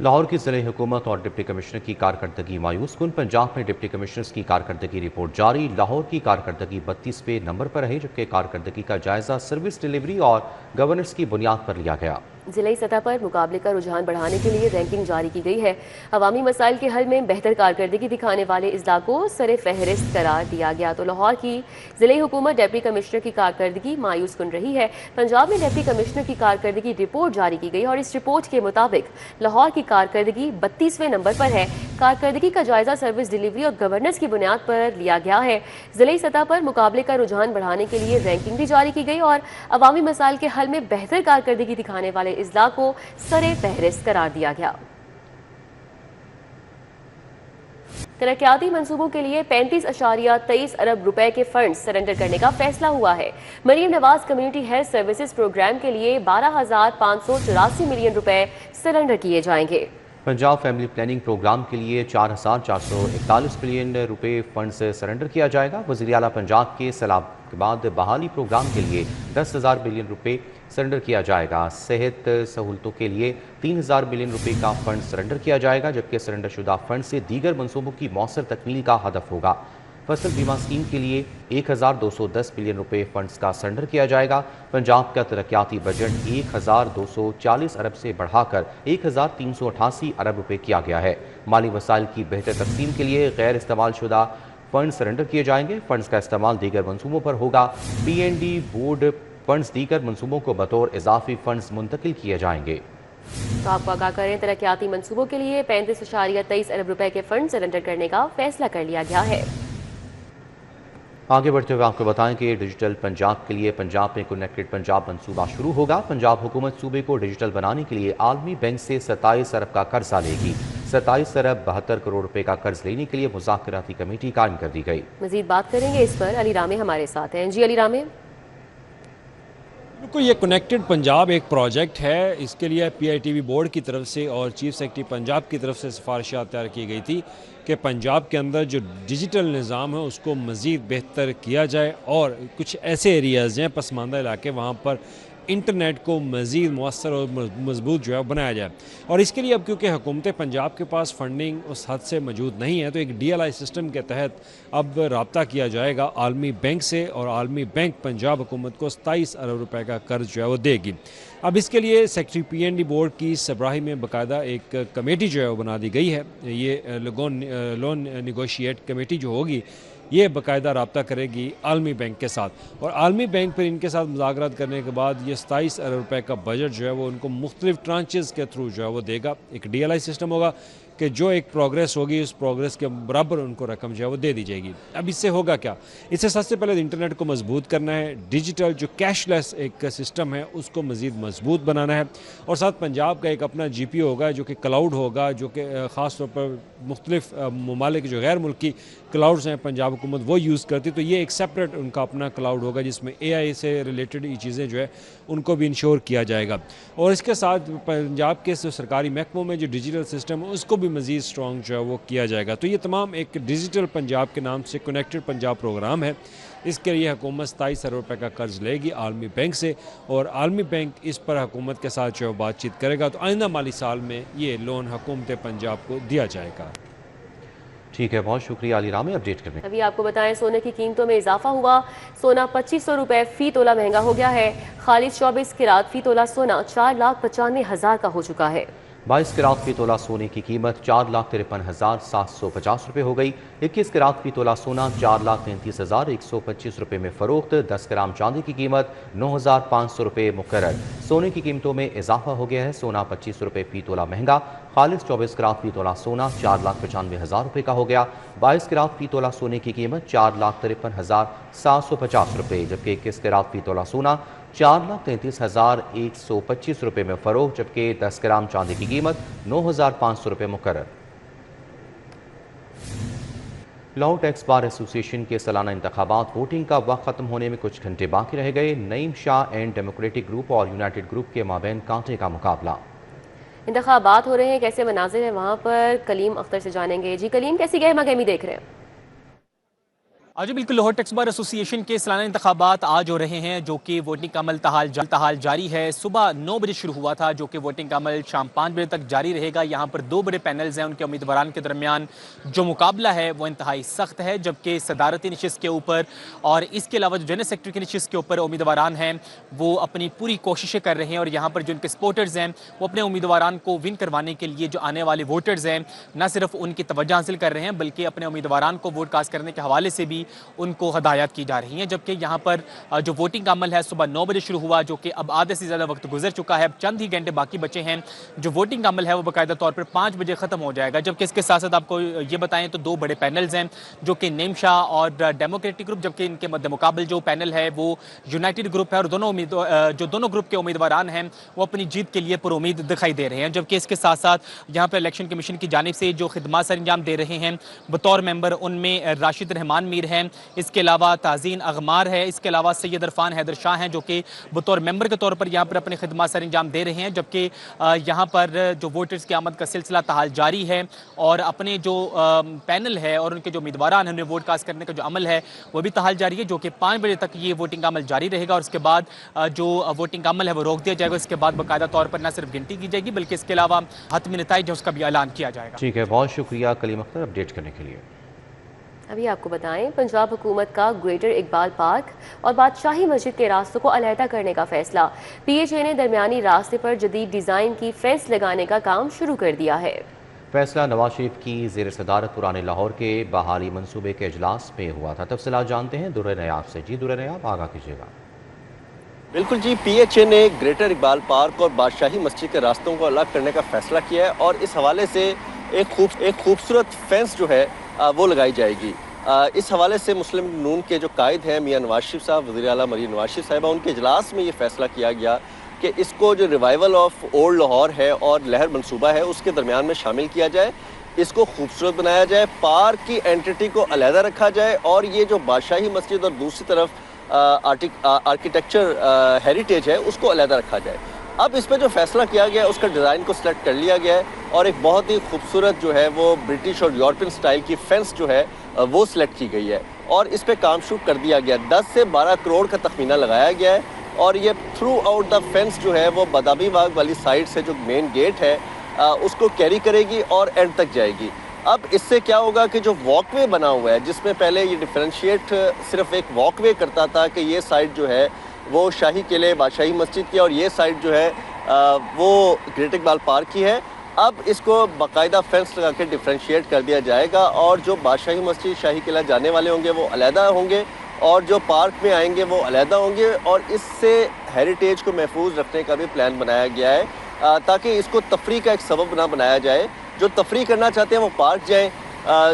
लाहौर की ज़िले हुकूमत और डिप्टी कमिश्नर की कारकर्दगी मायूस कुन। पंजाब में डिप्टी कमिश्नर्स की कारकर्दगी रिपोर्ट जारी। लाहौर की कारकर्दगी 32वें नंबर पर रही, जबकि कारकर्दगी का जायजा सर्विस डिलीवरी और गवर्नेंस की बुनियाद पर लिया गया। जिले सतह पर मुकाबले का रुझान बढ़ाने के लिए रैंकिंग जारी की गई है। अवामी मसाइल के हल में बेहतर कारकर्दगी दिखाने वाले अजला को सरे फहरिस्त करार दिया गया। तो लाहौर की जिले हुकूमत डिप्टी कमिश्नर की कारकर्दगी मायूस कुन रही है। पंजाब में डिप्टी कमिश्नर की कारकर्दगी रिपोर्ट जारी की गई और इस रिपोर्ट के मुताबिक लाहौर की कारकर्दगी 32वें नंबर पर है। कारकर्दगी का जायजा सर्विस डिलीवरी और गवर्नेंस की बुनियाद पर लिया गया है। जिले सतह पर मुकाबले का रुझान बढ़ाने के लिए रैंकिंग भी जारी की गई और अवामी मसाइल के हल में बेहतर कारकर्दगी दिखाने वाले इजला को सरे फहरिस्त करार दिया गया। तरक्याती मंसूबों के लिए 35.23 अरब रुपए के फंड सरेंडर करने का फैसला हुआ है। Maryam Nawaz community health services programme के लिए 12,584 मिलियन रुपए सरेंडर किए जाएंगे। पंजाब फैमिली प्लानिंग प्रोग्राम के लिए 4,441 मिलियन रुपए फंड से सरेंडर किया जाएगा। वज़ीर आला पंजाब के सलाह के बाद बहाली प्रोग्राम के लिए 10,000 मिलियन रुपए सरेंडर किया जाएगा। सेहत सहूलतों के लिए 3,000 मिलियन रुपए का फंड सरेंडर किया जाएगा, जबकि सरेंडर शुदा फंड से दीगर मनसूबों की मौसर तकमील का हदफ होगा। फसल बीमा स्कीम के लिए 1,210 मिलियन रुपए फंड्स का सरेंडर किया जाएगा। पंजाब का तरक्याती बजट 1,240 अरब से बढ़ाकर 1,388 अरब रुपए किया गया है। माली वसाइल की बेहतर तकसीम के लिए गैर इस्तेमाल शुदा फंड सरेंडर किए जाएंगे। फंड्स का इस्तेमाल दीगर मनसूबों पर होगा। PND बोर्ड फंड्स दीगर मनसूबों को बतौर इजाफी फंड्स मुंतकिल किए जाएंगे। तो आपको आगाह करें, तरक्याती मंसूबों के लिए 35.23 अरब रुपए के फंड सरेंडर करने का फैसला कर लिया गया है। आगे बढ़ते हुए आपको बताएं कि डिजिटल पंजाब के लिए पंजाब में कनेक्टेड पंजाब मंसूबा शुरू होगा। पंजाब हुकूमत सूबे को डिजिटल बनाने के लिए आलमी बैंक से 27 अरब का कर्जा लेगी। 27 अरब 72 करोड़ रुपए का कर्ज लेने के लिए मुज़ाकराती कमेटी कायम कर दी गई। मजीद बात करेंगे इस पर, अली रामे हमारे साथ हैं। जी अली रामे। बिल्कुल, ये कनेक्टेड पंजाब एक प्रोजेक्ट है। इसके लिए PITV बोर्ड की तरफ से और चीफ सेक्रेटरी पंजाब की तरफ से सिफारिशात तैयार की गई थी कि पंजाब के अंदर जो डिजिटल निज़ाम है उसको मज़ीद बेहतर किया जाए और कुछ ऐसे एरियाज़ हैं पसमानदा इलाके, वहाँ पर इंटरनेट को मज़ीद मौसर और मजबूत जो है बनाया जाए। और इसके लिए अब क्योंकि हुकूमत पंजाब के पास फंडिंग उस हद से मौजूद नहीं है, तो एक DLI सिस्टम के तहत अब रब्ता किया जाएगा आलमी बैंक से और आलमी बैंक पंजाब हुकूमत को 27 अरब रुपए का कर्ज जो है वो देगी। अब इसके लिए सेक्रेटरी PND बोर्ड की सरबराही में बाकायदा एक कमेटी जो है वो बना दी गई है। ये लोन निगोशिएट कमेटी जो होगी ये बाकायदा रब्ता करेगी आलमी बैंक के साथ और आलमी बैंक पर इनके साथ मुज़ाकरात करने के बाद ये 27 अरब रुपए का बजट जो है वो उनको मुख्तलिफ ट्रांचेज़ के थ्रू जो है वो देगा। एक DLI सिस्टम होगा कि जो एक प्रोग्रेस होगी उस प्रोग्रेस के बराबर उनको रकम जो है वो दे दी जाएगी। अब इससे होगा क्या, इससे सबसे पहले इंटरनेट को मजबूत करना है, डिजिटल जो कैशलेस एक सिस्टम है उसको मज़ीद मजबूत बनाना है और साथ पंजाब का एक अपना GPO होगा जो कि क्लाउड होगा, जो कि ख़ास तौर पर मुख्तलिफ ममालिक जो गैर मुल्की क्लाउड्स हैं पंजाब हुकूमत वो यूज़ करती, तो ये एक सेपरेट उनका अपना क्लाउड होगा जिसमें AI से रिलेटेड ये चीज़ें जो है उनको भी इंश्योर किया जाएगा। और इसके साथ पंजाब के सरकारी महकमों में जो डिजिटल सिस्टम है उसको भी मज़ीद स्ट्रॉन्ग जो है वो किया जाएगा। तो ये तमाम एक डिजिटल पंजाब के नाम से कनेक्टेड पंजाब प्रोग्राम है। इसके लिए हुकूमत 27 अरब रुपए का कर्ज लेगी आलमी बैंक से और आलमी बैंक इस पर हुकूमत के साथ जो बातचीत करेगा, तो आइंदा माली साल में ये लोन हुकूमत पंजाब को दिया जाएगा। ठीक है, बहुत शुक्रिया अली रामे अपडेट करने। अभी आपको बताएं, सोने की कीमतों में इजाफा हुआ। सोना 2500 रुपए फी तोला महंगा हो गया है। खालिश 24 किरात फी तोला सोना 4,95,000 का हो चुका है। 22 किरात फी तोला सोने की कीमत 4,53,750 रुपये हो गई। 21 किरात फी तोला सोना 4,33,125 रुपये में फरोख्त। 10 ग्राम चांदी की कीमत 9,500 रुपये मुकर्रर। सोने की कीमतों में इजाफा हो गया है। सोना 25 रुपये फी तोला महंगा। खालिस 24 किरात फी तोला सोना 4,95,000 रुपये का हो गया। 22 किरात फी तोला सोने की कीमत 4,53,750 रुपये, जबकि 21 किरात फी तोला सोना 4,33,125 रुपये में फरोख्त, जबकि 10 ग्राम चांदी की कीमत 9,500 रुपये मुकर्रर। लाहौर टैक्स बार एसोसिएशन के सालाना इंतखाबात वोटिंग का वक्त खत्म होने में कुछ घंटे बाकी रह गए। Naeem Shah and democratic group और यूनाइटेड ग्रुप के माबैन कांटे का मुकाबला। इंतखाबात हो रहे हैं, कैसे मनाजिर है वहाँ पर, कलीम अख्तर से जानेंगे। जी कलीम, कैसी गहमा गहमी देख रहे हैं? आज बिल्कुल लाहौर टैक्स बार एसोसिएशन के सालाना इंतखाबात आज हो रहे हैं, जो कि वोटिंग का अमल ताहाल जारी है। सुबह 9 बजे शुरू हुआ था, जो कि वोटिंग का अमल शाम 5 बजे तक जारी रहेगा। यहाँ पर 2 बड़े पैनल्स हैं, उनके उम्मीदवारों के दरमियान जो मुकाबला है वो इंतहाई सख्त है। जबकि सदारती नशिस्त के ऊपर और इसके अलावा जो जनरल सेक्रेटरी की नशिस्त के ऊपर उम्मीदवारान हैं वो अपनी पूरी कोशिशें कर रहे हैं। और यहाँ पर जो उनके सपोर्टर्स हैं वो अपने उम्मीदवारान को विन करवाने के लिए जो आने वाले वोटर्स हैं न सिर्फ उनकी तवज्जो हासिल कर रहे हैं, बल्कि अपने उम्मीदवारान को वोट कास्ट करने के हवाले से भी उनको हिदायत की जा रही हैं। जबकि यहाँ पर जो वोटिंग का अमल है सुबह 9 बजे शुरू हुआ, जो कि अब आधे से ज़्यादा वक्त गुजर चुका है, चंद ही घंटे बाकी बचे हैं। जो वोटिंग का अमल है वो बाकायदा तौर पर 5 बजे ख़त्म हो जाएगा। जबकि इसके साथ साथ आपको ये बताएं तो 2 बड़े पैनल्स हैं, जो कि नेमशा और डेमोक्रेटिक ग्रुप, जबकि इनके मद्दे मुकाबल जो पैनल है वो यूनाइटेड ग्रुप है। और दोनों ग्रुप के उम्मीदवार हैं वो अपनी जीत के लिए पुरुमीद दिखाई दे रहे हैं। जबकि इसके साथ साथ यहाँ पर इलेक्शन कमीशन की जानिब से जो खिदमत सर अंजाम दे रहे हैं बतौर मेंबर, उनमें राशिद रहमान मीर हैं, इसके अलावा ताज़ीन अगमार है, इसके अलावा सैयद इरफान हैदर शाह हैं, जो कि बतौर मेंबर के तौर पर यहाँ पर अपनी खिदमत सर अंजाम दे रहे हैं। जबकि यहाँ पर जो वोटर्स की आमद का सिलसिला ताहाल जारी है और अपने जो पैनल है और उनके जो उम्मीदवार हैं उन्हें वोट कास्ट करने का जो अमल है वो भी ताहाल जारी है, जो कि 5 बजे तक ये वोटिंग का अमल जारी रहेगा। और उसके बाद जो वोटिंग का अमल है वो रोक दिया जाएगा। इसके बाद बाकायदा तौर पर न सिर्फ गिनती की जाएगी बल्कि इसके अलावा हतमी नताइज उसका भी ऐलान किया जाएगा। ठीक है, बहुत शुक्रिया कलीम अख्तर अपडेट करने के लिए। अभी आपको बताएं, पंजाब हुकूमत का ग्रेटर इकबाल पार्क और बादशाही मस्जिद के रास्तों को अलहदा करने का फैसला। PHA ने दरमियानी रास्ते पर जदीद डिज़ाइन की फेंस लगाने का काम शुरू कर दिया है। फैसला नवाज शरीफ की ज़ेर सदारत पुराने लाहौर के बहाली मनसूबे के इजलास में हुआ था। तफसीलात जानते हैं दुर्र नयाब से। जी दुर्र नयाब, आगाह कीजिएगा। बिल्कुल जी, PHA ने ग्रेटर इकबाल पार्क और बादशाही मस्जिद के रास्तों को अलग करने का फैसला किया है और इस हवाले से एक खूबसूरत फेंस जो है वो लगाई जाएगी। इस हवाले से मुस्लिम नून के जो कायद हैं मियां नवाज शरीफ साहब, वज़ीर आला मरीम नवाज शरीफ साहिबा, उनके इजलास में ये फैसला किया गया कि इसको जो रिवाइवल ऑफ ओल्ड लाहौर है और लहर मनसूबा है उसके दरमियान में शामिल किया जाए, इसको खूबसूरत बनाया जाए, पार्क की एंटिटी को अलहदा रखा जाए और ये जो बादशाही मस्जिद और दूसरी तरफ आर्किटेक्चर हेरिटेज है उसको अलहदा रखा जाए। अब इस पर जो फैसला किया गया है उसका डिज़ाइन को सिलेक्ट कर लिया गया है और एक बहुत ही खूबसूरत जो है वो ब्रिटिश और यूरोपियन स्टाइल की फेंस जो है वो सिलेक्ट की गई है और इस पर काम शुरू कर दिया गया। 10 से 12 करोड़ का तखमीना लगाया गया है और ये थ्रू आउट द फेंस जो है वो बदामी बाग वाली साइड से जो मेन गेट है उसको कैरी करेगी और एंड तक जाएगी। अब इससे क्या होगा कि जो वॉकवे बना हुआ है, जिसमें पहले ये डिफरेंशिएट सिर्फ एक वॉकवे करता था कि ये साइड जो है वो शाही किले बादशाही मस्जिद की और ये साइड जो है वो ग्रेटर इकबाल पार्क की है, अब इसको बाकायदा फेंस लगा के डिफरेंशिएट कर दिया जाएगा और जो बादशाही मस्जिद शाही किला जाने वाले होंगे वो अलहदा होंगे और जो पार्क में आएंगे वो अलहदा होंगे और इससे हेरिटेज को महफूज रखने का भी प्लान बनाया गया है ताकि इसको तफरीह का एक सबब ना बनाया जाए। जो तफरीह करना चाहते हैं वो पार्क जाएँ,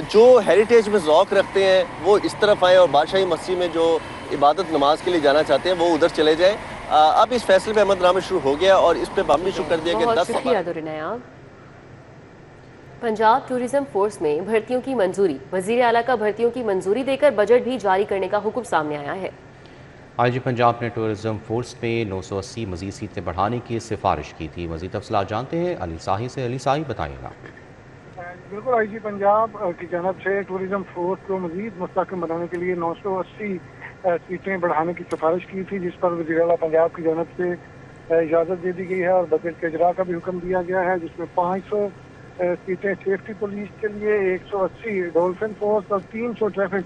जो हेरिटेज में ज़ौक़ रखते हैं वो इस तरफ आएँ और बादशाही मस्जिद में जो इबादत नमाज के लिए जाना चाहते हैं वो उधर चले जाएँ। अब इस फैसले पे अमलनामा शुरू हो गया और इस पे बम भी शुरू कर दिया गया। 10 पंजाब टूरिज्म फोर्स में भर्तियों की मंजूरी। वज़ीर आला का भर्तियों की मंजूरी देकर बजट भी जारी करने का हुक्म सामने आया है। IG पंजाब ने टूरिज्म फोर्स में 980 मजीद सीटें बढ़ाने की सिफारिश की थी। मजीद तफसीलात जानते हैं अली साही से। अली साही, बताइएगा। बिल्कुल, IG पंजाब की जानब से टूरिज्म फोर्स को मजीद मुस्तहकम बनाने के लिए 980 सीटें बढ़ाने की सिफारिश की थी, जिस पर वज़ीर आला पंजाब की जानब से इजाज़त दे दी गई है और बजट के इजरा का भी हुक्म दिया गया है, जिसमें 500 सीटें सेफ्टी पुलिस के लिए, 180 डॉल्फिन फोर्स और 300 ट्रैफिक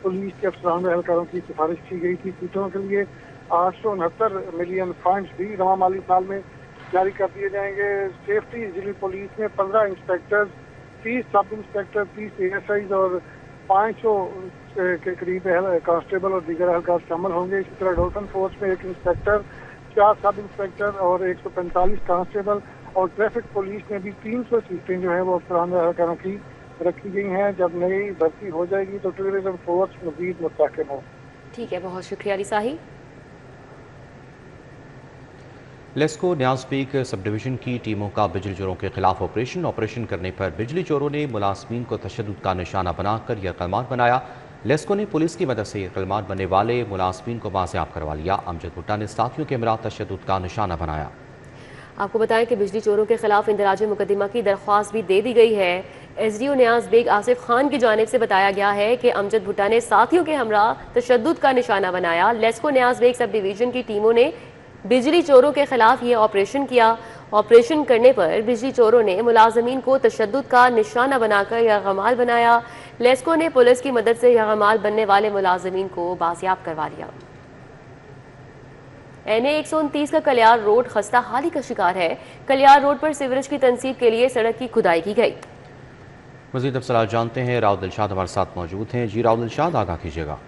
पुलिस के अफसरान एहलकारों की सिफारिश की गई थी। सीटों के लिए 869 मिलियन फंड्स भी रवा माली साल में जारी कर दिए जाएंगे। सेफ्टी जिली पुलिस में 15 इंस्पेक्टर, 30 सब इंस्पेक्टर, 30 ASIs और 500 के करीब कांस्टेबल और दीगर एहलकार शामिल होंगे। इसी तरह डॉल्फिन फोर्स में 1 इंस्पेक्टर, 4 सब इंस्पेक्टर और 145 कांस्टेबल और ट्रैफिक पुलिस में भी 300 सीटें जो है वो अफसरान एहलकारों की रखी गई हैं। जब नई भर्ती हो जाएगी तो टूरिज्म फोर्स मज़ीद मुस्तहकम हो। ठीक है, बहुत शुक्रिया अली साही। लेस्को न्याज़पीक सब डिवीज़न की टीमों का बिजली चोरों के खिलाफ ऑपरेशन करने पर बिजली चोरों ने मुलाजमीन को तशद्दुद का निशाना बनाकर यह कलमात बनाया। लेस्को ने पुलिस की मदद से कलमात बनने वाले मुलाजमीन को बाज़ियाब करवा लिया। अमजद भुट्टा ने साथियों के हमरा तशद्दुद का निशाना बनाया। आपको बताएं कि बिजली चोरों के खिलाफ इंदराज मुकदमा की दरख्वास्त भी दे दी गई है। SDO न्याज बेग आसिफ खान की जानिब से बताया गया है कि अमजद भुट्टा ने साथियों के हमरा तशद्दुद का निशाना बनाया। लेस्को न्याज बेग सब डिवीजन की टीमों ने बिजली चोरों के खिलाफ ये ऑपरेशन किया। ऑपरेशन करने पर बिजली चोरों ने मुलाजमीन को तशद्दुद का निशाना बनाकर यरगमाल बनाया। लेस्को ने पुलिस की मदद से यरगमाल बनने वाले मुलाजमीन को बाजियाब करवा लिया। NA 129 का कलियार रोड खस्ता हाली का शिकार है। कलियार रोड पर सीवरेज की तनसीब के लिए सड़क की खुदाई की गई। मज़ीद तफसीलात जानते हैं, राव दिलशाद हमारे साथ मौजूद हैं। जी राव दिलशाद, आगाह कीजिएगा।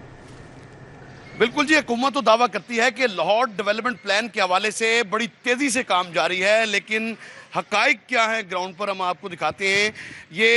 बिल्कुल जी, हुकूमत तो दावा करती है कि लाहौर डेवलपमेंट प्लान के हवाले से बड़ी तेज़ी से काम जारी है, लेकिन हकाइक क्या है ग्राउंड पर हम आपको दिखाते हैं। ये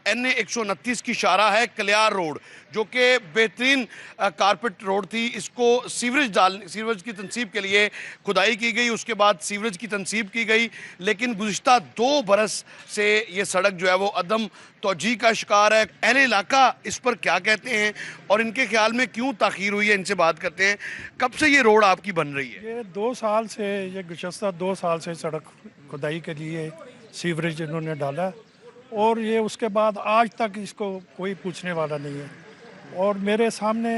NA 129 की शारा है कलियार रोड, जो कि बेहतरीन कारपेट रोड थी। इसको सीवरेज की तनसीब के लिए खुदाई की गई, उसके बाद सीवरेज की तनसीब की गई, लेकिन गुज़िश्ता 2 बरस से ये सड़क जो है वो अदम तोजी का शिकार है। अहले इलाका इस पर क्या कहते हैं और इनके ख्याल में क्यों ताख़ीर हुई है, इनसे बात करते हैं। कब से ये रोड आपकी बन रही है? ये 2 साल से, ये गुज़श्ता 2 साल से सड़क खुदाई के लिए सीवरेज इन्होंने डाला और ये उसके बाद आज तक इसको कोई पूछने वाला नहीं है। और मेरे सामने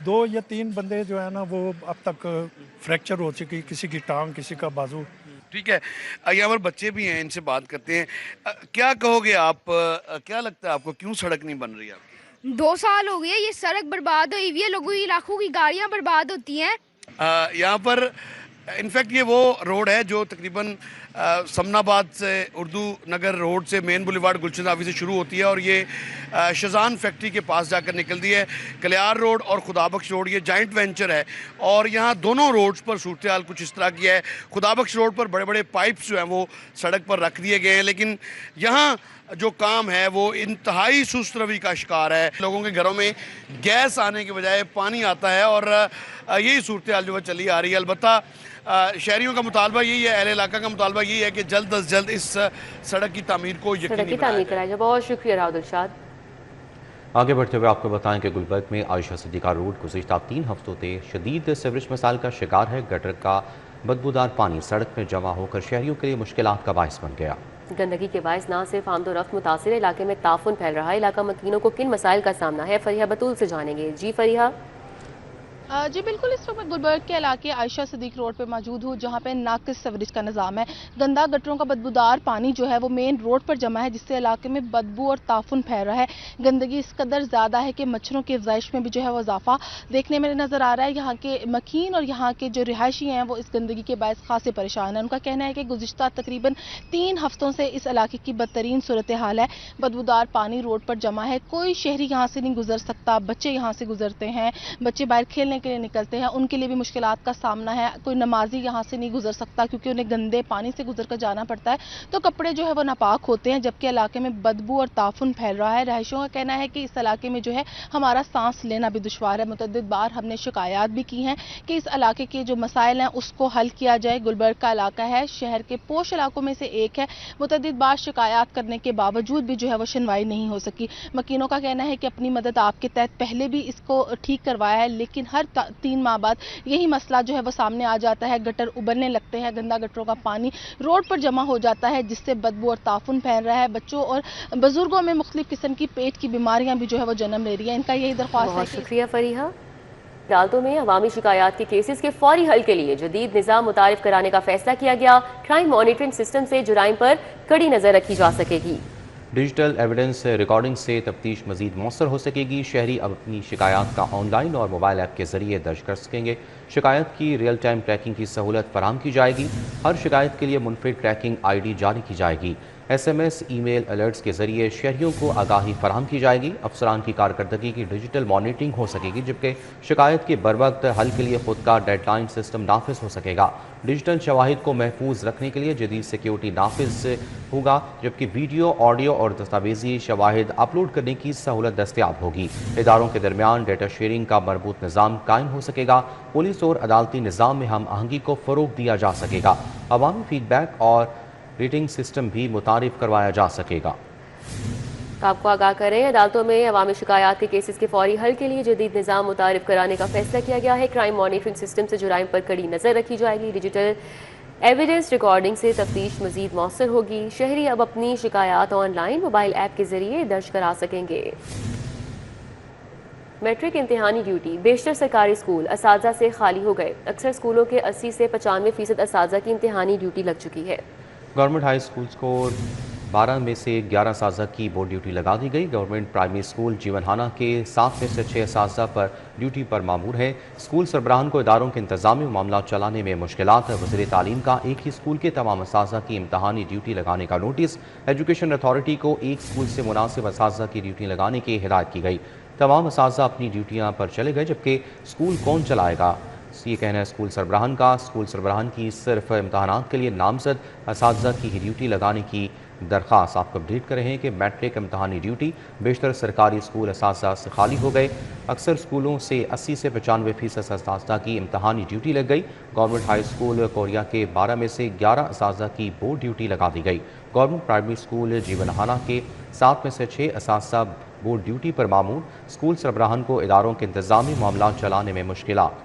2 या 3 बंदे जो है ना वो अब तक फ्रैक्चर हो चुकी, किसी की टांग, किसी का बाजू। ठीक है, यहाँ पर बच्चे भी हैं, इनसे बात करते हैं। क्या कहोगे आप, क्या लगता है आपको क्यों सड़क नहीं बन रही है आपकी? 2 साल हो गए, ये सड़क बर्बाद हुई हुई है, लोगों की लाखों की गाड़ियाँ बर्बाद होती हैं। यहाँ पर इनफैक्ट ये वो रोड है जो तकरीबन समनाबाद से उर्दू नगर रोड से मेन बुलेवार्ड गुलशन हाफी से शुरू होती है और ये शजान फैक्ट्री के पास जाकर निकलती है। कलियार रोड और खुदाबख्श रोड ये जॉइंट वेंचर है और यहाँ दोनों रोड्स पर सूरत हाल कुछ इस तरह की है। खुदाबख्श रोड पर बड़े बड़े पाइप्स जो हैं वो सड़क पर रख दिए गए हैं, लेकिन यहाँ जो काम है वो इंतहाई सुस्त रवि का शिकार है। लोगों के घरों में गैस आने के बजाय पानी आता है और यही सूरत हाल जो है चली आ रही है। अलबत्ता शहरियों का मुतालबा यही है, अहले इलाका का मुतालबा यही है कि जल्द अज जल्द इस सड़क की तामीर को यकीनी कराया जाए। बहुत शुक्रिया राव दिलशाद। आगे बढ़ते हुए आपको बताएं कि गुलबर्ग में आयशा सिद्दीका रोड गुज़िश्ता 3 हफ्तों से शदीद सीवरेज मसाइल का शिकार है। गटर का बदबूदार पानी सड़क में जमा होकर शहरियों के लिए मुश्किलात का बायस बन गया। गंदगी के बायस न सिर्फ आमदोरफ्त मुतासिर इलाके में ताफुन फैल रहा है, इलाका मकीनों को किन मसाइल का सामना है, फरीहा बतूल से जानेंगे। जी फरीहा। जी बिल्कुल, इस वक्त मैं गुलबर्ग के इलाके आयशा सिद्दीक रोड पे मौजूद हूँ, जहाँ पे नाकिस सीवरेज का निज़ाम है। गंदा गटरों का बदबूदार पानी जो है वो मेन रोड पर जमा है, जिससे इलाके में बदबू और ताफुन फैल रहा है। गंदगी इस कदर ज़्यादा है कि मच्छरों की अफजाइश में भी जो है वो इजाफा देखने में नज़र आ रहा है। यहाँ के मकीन और यहाँ के जो रिहायशी हैं वो इस गंदगी के बायस खासे परेशान हैं। उनका कहना है कि गुज़िश्ता तकरीबन 3 हफ्तों से इस इलाके की बदतरीन सूरत हाल है। बदबूदार पानी रोड पर जमा है, कोई शहरी यहाँ से नहीं गुजर सकता। बच्चे यहाँ से गुजरते हैं, बच्चे बाहर खेलने के लिए निकलते हैं, उनके लिए भी मुश्किलात का सामना है। कोई नमाजी यहाँ से नहीं गुजर सकता क्योंकि उन्हें गंदे पानी से गुजर कर जाना पड़ता है, तो कपड़े जो है वो नापाक होते हैं, जबकि इलाके में बदबू और ताफुन फैल रहा है। रहायशों का कहना है कि इस इलाके में जो है हमारा सांस लेना भी दुश्वार है। मुतअद्दिद बार हमने शिकायत भी की हैं कि इस इलाके के जो मसाइल हैं उसको हल किया जाए। गुलबर्ग का इलाका है, शहर के पोश इलाकों में से एक है। मुतअद्दिद बार शिकायत करने के बावजूद भी जो है वो सुनवाई नहीं हो सकी। मकीनों का कहना है कि अपनी मदद आपके तहत पहले भी इसको ठीक करवाया है, लेकिन हर 3 माह बाद यही मसला जो है वो सामने आ जाता है। गटर उबलने लगते हैं, गंदा गटरों का पानी रोड पर जमा हो जाता है, जिससे बदबू और ताफुन फैल रहा है। बच्चों और बुजुर्गों में मुख्तलिफ किस्म की पेट की बीमारियां भी जो है वो जन्म ले रही है। इनका यही दरख्वास्त है। शुक्रिया फरीहा। अदालतों में अवामी शिकायत के केसेस के फौरी हल के लिए जदीद निज़ाम मुतारिफ कराने का फैसला किया गया। क्राइम मॉनिटरिंग सिस्टम से जुराइम पर कड़ी नजर रखी जा सकेगी। डिजिटल एविडेंस रिकॉर्डिंग से तफ्तीश मजीद मौसर हो सकेगी। शहरी अब अपनी शिकायत का ऑनलाइन और मोबाइल ऐप के जरिए दर्ज कर सकेंगे। शिकायत की रियल टाइम ट्रैकिंग की सहूलत फराहम की जाएगी। हर शिकायत के लिए मुनफरिद ट्रैकिंग ID जारी की जाएगी। SMS, ईमेल अलर्ट्स के जरिए शहरियों को आगाही फराहम की जाएगी। अफसरान की कारकर्दगी की डिजिटल मॉनिटरिंग हो सकेगी, जबकि शिकायत के बरवक्त हल के लिए खुद का डेडलाइन सिस्टम नाफिज हो सकेगा। डिजिटल शवाहिद को महफूज रखने के लिए जदीद सिक्योरिटी नाफिज होगा, जबकि वीडियो, ऑडियो और दस्तावेजी शवाहिद अपलोड करने की सहूलत दस्तियाब होगी। इदारों के दरमियान डेटा शेयरिंग का मरबूत निज़ाम कायम हो सकेगा। पुलिस और अदालती निज़ाम में हम आहंगी को फ़रोग दिया जा सकेगा। अवामी फीडबैक और रेटिंग सिस्टम भी मुतारिफ करवाया जा सकेगा। आपको आगाह करें, अदालतों में अवामी शिकायत के केसेस के फौरी हल के लिए जदीद निज़ाम मुतारिफ कराने का फैसला किया गया है। क्राइम मॉनिटरिंग सिस्टम से जुराइम पर कड़ी नज़र रखी जाएगी। डिजिटल एविडेंस रिकॉर्डिंग से तफ्तीश मजीद मौसर होगी। शहरी अब अपनी शिकायत ऑनलाइन मोबाइल ऐप के जरिए दर्ज करा सकेंगे। मैट्रिक इम्तिहानी ड्यूटी बेशतर सरकारी स्कूल असातिज़ा से खाली हो गए। अक्सर स्कूलों के 80 से 95% असातिज़ा की इम्तिहानी ड्यूटी लग चुकी है। गवर्नमेंट हाई स्कूल्स को 12 में से 11 असातिज़ा की बोर्ड ड्यूटी लगा दी गई। गवर्नमेंट प्राइमरी स्कूल जीवनहाना के 7 में से 6 असातिज़ा पर ड्यूटी पर मामूर है। स्कूल सरबराहान को इदारों के इंतजामी मामला चलाने में मुश्किलात है। वज़ीर तालीम का एक ही स्कूल के तमाम असातिज़ा की इम्तहानी ड्यूटी लगाने का नोटिस। एजुकेशन अथॉरिटी को एक स्कूल से मुनासिब असातिज़ा की ड्यूटी लगाने की हिदायत की गई। तमाम असातिज़ा अपनी ड्यूटियाँ पर चले गए, जबकि स्कूल कौन चलाएगा ये कहना है स्कूल सरबराहान का। स्कूल सरबराहान की सिर्फ इम्तहानात के लिए नामजद असातिज़ा की ही ड्यूटी लगाने की दरख्वास्त। आपको अपडेट कर रहे हैं कि मैट्रिक इम्तहानी ड्यूटी बेशतर सरकारी स्कूल असातिज़ा से खाली हो गए। अक्सर स्कूलों से 80 से 95% असातिज़ा की इम्तहानी ड्यूटी लग गई। गवर्नमेंट हाई स्कूल कोरिया के 12 में से 11 असातिज़ा की बोर्ड ड्यूटी लगा दी गई। गवर्नमेंट प्राइमरी स्कूल जीवनहाना के 7 में से 6 असातिज़ा बोर्ड ड्यूटी पर मामूर। स्कूल सरबराहान को इदारों के इंतजामी मामला चलाने में मुश्किलात।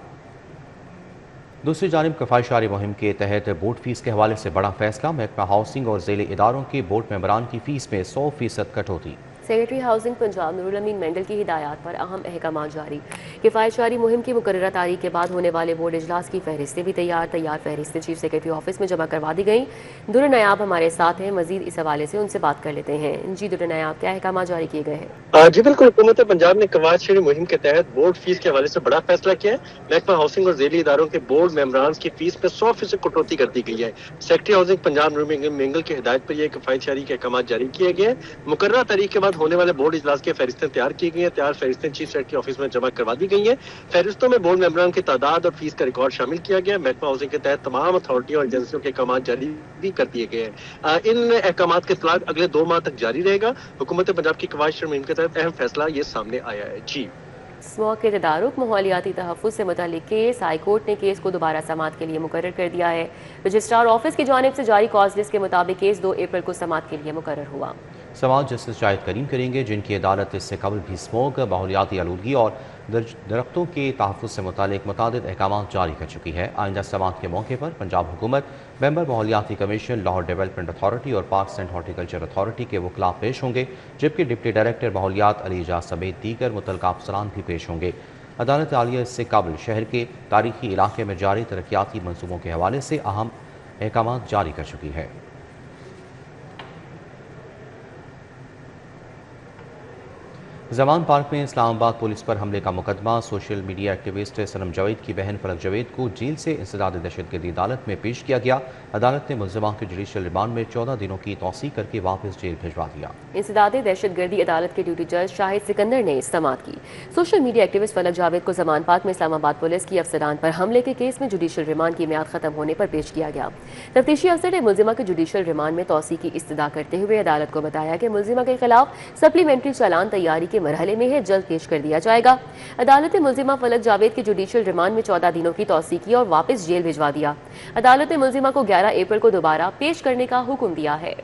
दूसरी जानिब कफायशारी मुहिम के तहत बोर्ड फीस के हवाले से बड़ा फैसला। महकमा हाउसिंग और ज़ेले इदारों के बोर्ड मेंबरान की फीस में 100% कटौती। सेक्रेटरी हाउसिंग पंजाब नूरुल अमीन मेंडल की हिदायत पर अहम अहकाम जारी। किफ़ायतशारी मुहिम की मुकर्ररा तारीख के बाद होने वाले बोर्ड इजलास की फहरिस्तें भी तैयार फहरिस्तें चीफ सेक्रेटरी ऑफिस में जमा करवा दी गई। दुर नायाब हमारे साथ हैं, मजीद इस हवाले से उनसे बात कर लेते हैं। जी दुर नायाब, क्या अहकाम जारी किए गए हैं? जी बिल्कुल, हुकूमत पंजाब ने कवायद-शरी मुहिम के तहत बोर्ड फीस के हवाले से बड़ा फैसला किया है। महकमा हाउसिंग और ज़ेली इदारों के बोर्ड मेंबरान की फीस में 100% कटौती कर दी गई है। सेक्रेटरी हाउसिंग पंजाब नूरुल मेंगल की हिदायत पर यह कफायतशारी के अहकाम जारी किए गए हैं। मुकर्ररा तारीख के बाद होने वाले बोर्ड इजलास की फहरिस्तें तैयार की गई हैं। तैयार फहरिस्तें चीफ सेक्रेटरी ऑफिस में जमा करवा दी गई हैं। फहरिस्तों में बोर्ड मेंबरान की तादाद और फीस का रिकॉर्ड शामिल किया गया है। महकमा हाउसिंग के तहत तमाम अथॉरिटियों और एजेंसियों के अहकाम जारी भी कर दिए गए हैं। इन अहकाम के इतलाक अगले 2 माह तक जारी रहेगा। हुकूमत पंजाब की कवायद-शरी मुहिम के तहत अहम फैसला ये सामने आया है। जी इस मौके तदारुक माहौलियाती तहफ़्फ़ुज़ से मुताल्लिक़ केस हाई कोर्ट ने केस को दोबारा समाअत के लिए मुकर्रर कर दिया है। रजिस्ट्रार ऑफिस की जानिब से जारी कॉज लिस्ट के मुताबिक केस 2 अप्रैल को समाअत के लिए मुकर्रर हुआ। समाअत जस्टिस शाहिद करीम करेंगे, जिनकी अदालत इससे कबल भी स्मोक, माहौलियाती आलूदगी और दरख्तों के तहफ़्फ़ुज़ से मुताल्लिक़ मुतादिद अहकाम जारी कर चुकी है। आइंदा समाअत के मौके पर पंजाब हुकूमत, मेंबर माहौलियाती कमीशन, लाहौर डेवलपमेंट अथॉरिटी और पार्क्स एंड हॉर्टिकल्चर अथॉरिटी के वकला पेश होंगे, जबकि डिप्टी डायरेक्टर माहौलियात अली एजाज समेत दीगर मुतल्लिक़ अफसरान भी पेश होंगे। अदालत आलिया इससे कबल शहर के तारीखी इलाके में जारी तरक्याती मनसूबों के हवाले से अहम अहकाम जारी कर चुकी है। जमान पार्क में इस्लामाबाद पुलिस पर हमले का मुकदमा। सोशल मीडिया एक्टिविस्ट सनम जावेद की बहन फलक जावेद को जेल से इंसदाद दहशतगर्दी अदालत में पेश किया गया। अदालत ने मुल्ज़िमा के जुडिशल रिमांड में 14 दिनों की तौसीक करके वापस जेल भिजवा दिया। इंसदाद दहशतगर्दी अदालत के ड्यूटी जज शाहिद सिकंदर ने समाअत की। सोशल मीडिया एक्टिविस्ट फलक जावेद को जमान पार्क में इस्लामाबाद पुलिस की अफसरान पर हमले के केस में जुडिशल रिमांड की मियाद खत्म होने पर पेश किया गया। तफ्तीशी अफसर ने मुल्ज़िमा के जुडिशल रिमांड में तौसीक की इस्तदा करते हुए अदालत को बताया कि मुल्ज़िमा के खिलाफ सप्लीमेंट्री चालान तैयारी के मरहले में है, जल्द पेश कर दिया जाएगा। अदालत ने मुल्ज़िमा फलक जावेद के जुडिशल रिमांड में 14 दिनों की तौसीक की और वापस जेल भिजवा दिया। अदालत ने मुल्ज़िमा को 11 अप्रैल को दोबारा पेश करने का हुक्म दिया है।